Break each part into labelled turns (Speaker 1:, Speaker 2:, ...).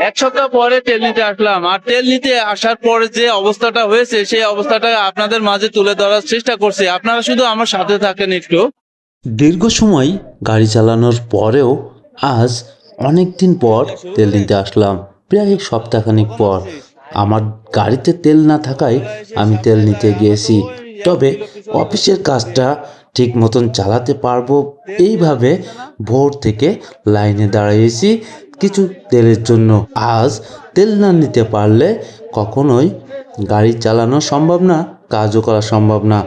Speaker 1: এক সপ্তাহ পরে তেল নিতে আসলাম, আর তেল নিতে আসার পরে যে অবস্থাটা হয়েছে সেই অবস্থাটা আপনাদের মাঝে তুলে ধরার চেষ্টা করছি। আপনারা শুধু আমার সাথে থাকেন একটু।
Speaker 2: দীর্ঘ সময় গাড়ি চালানোর পরেও আজ অনেক দিন পর তেল নিতে আসলাম, প্রায় সপ্তাহখানিক পর। আমার গাড়িতে তেল না থাকায় আমি তেল নিতে গিয়েছি, তবে অফিসের কাজটা ঠিক মতন চালাতে পারবো এইভাবে ভোর থেকে লাইনে দাঁড়িয়েছি কিছু তেলের জন্য। আজ তেল না নিতে পারলে কখনোই গাড়ি চালানো সম্ভব না, কাজও করা সম্ভব না।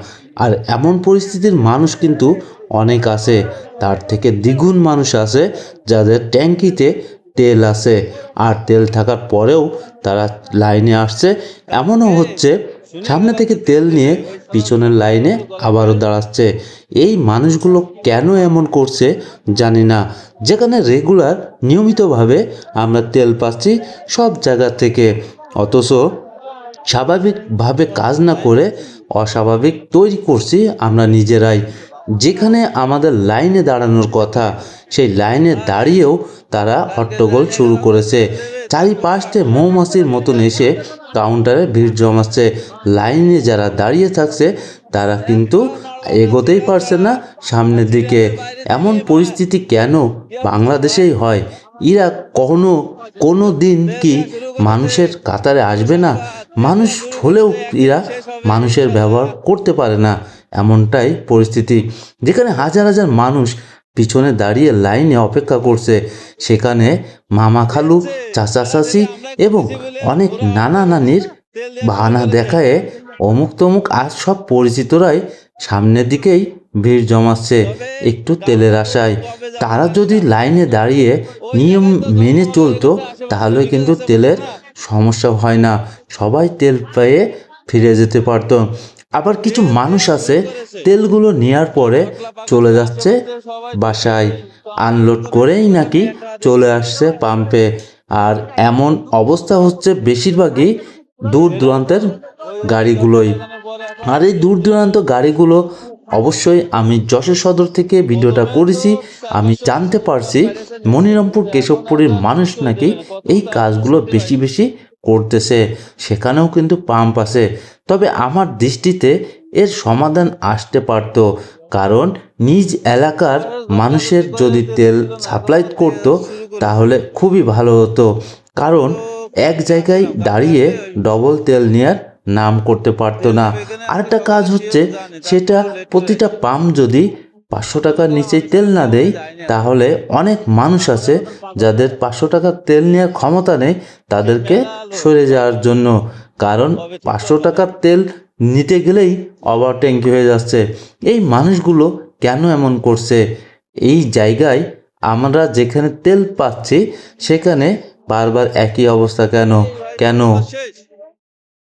Speaker 2: আর এমন পরিস্থিতির মানুষ কিন্তু অনেক আছে, তার থেকে দ্বিগুণ মানুষ আছে যাদের ট্যাঙ্কিতে তেল আছে, আর তেল থাকার পরেও তারা লাইনে আসছে। এমনও হচ্ছে সামনে থেকে তেল নিয়ে পিছনের লাইনে আবারও দাঁড়াচ্ছে। এই মানুষগুলো কেন এমন করছে জানি না, যেখানে রেগুলার নিয়মিতভাবে আমরা তেল পাচ্ছি সব জায়গা থেকে, অথচ স্বাভাবিকভাবে কাজ না করে অস্বাভাবিক তৈরি করছি আমরা নিজেরাই। যেখানে আমাদের লাইনে দাঁড়ানোর কথা সেই লাইনে দাঁড়িয়েও তারা হট্টগোল শুরু করেছে। চারিপাশে মৌমাছির মতন এসে কাউন্টারে ভিড় জমাচ্ছে। লাইনে যারা দাঁড়িয়ে থাকছে তারা কিন্তু এগোতেই পারছে না সামনের দিকে। এমন পরিস্থিতি কেন বাংলাদেশেই হয়? এরা কোনো দিন কি মানুষের কাতারে আসবে না? মানুষ হলেও এরা মানুষের ব্যবহার করতে পারে না, এমনটাই পরিস্থিতি। যেখানে হাজার হাজার মানুষ পিছনে দাঁড়িয়ে লাইনে অপেক্ষা করছে, সেখানে মামা খালু, চাচা চাচি এবং অনেক নানা নানির বাহানা দেখায় অমুক তমুক আজ সব পরিচিতরাই সামনের দিকেই ভিড় জমাচ্ছে একটু তেলের আশায়। তারা যদি লাইনে দাঁড়িয়ে নিয়ম মেনে চলতো তাহলে কিন্তু তেলের সমস্যা হয় না, সবাই তেল পেয়ে ফিরে যেতে পারতো। আবার কিছু মানুষ আছে তেলগুলো নেওয়ার পরে চলে যাচ্ছে বাসায়, আনলোড করেই নাকি চলে আসছে পাম্পে। আর এমন অবস্থা হচ্ছে বেশিরভাগই দূর দূরান্তের গাড়িগুলোই। আর এই দূর দূরান্ত গাড়িগুলো অবশ্যই আমি যশোর সদর থেকে ভিডিওটা করেছি, আমি জানতে পারছি মনিরামপুর কেশবপুরের মানুষ নাকি এই কাজগুলো বেশি বেশি করতেছে, সেখানেও কিন্তু পাম্প আছে। তবে আমার দৃষ্টিতে এর সমাধান আসতে পারতো, কারণ নিজ এলাকার মানুষের যদি তেল সাপ্লাই করতো তাহলে খুবই ভালো হতো। কারণ এক জায়গায় দাঁড়িয়ে ডবল তেল নেওয়ার নাম করতে পারতো না। আরেকটা কাজ হচ্ছে, সেটা প্রতিটা পাম্প যদি 500 টাকার নিচে তেল না দেয় তাহলে অনেক মানুষ আছে যাদের 500 টাকার তেল নেওয়ার ক্ষমতা নেই তাদেরকে সরে যাওয়ার জন্য। কারণ 500 টাকার তেল নিতে গেলেই ওভার ট্যাঙ্কি হয়ে যাচ্ছে। এই মানুষগুলো কেন এমন করছে? এই জায়গায় আমরা যেখানে তেল পাচ্ছি সেখানে বারবার একই অবস্থা কেন?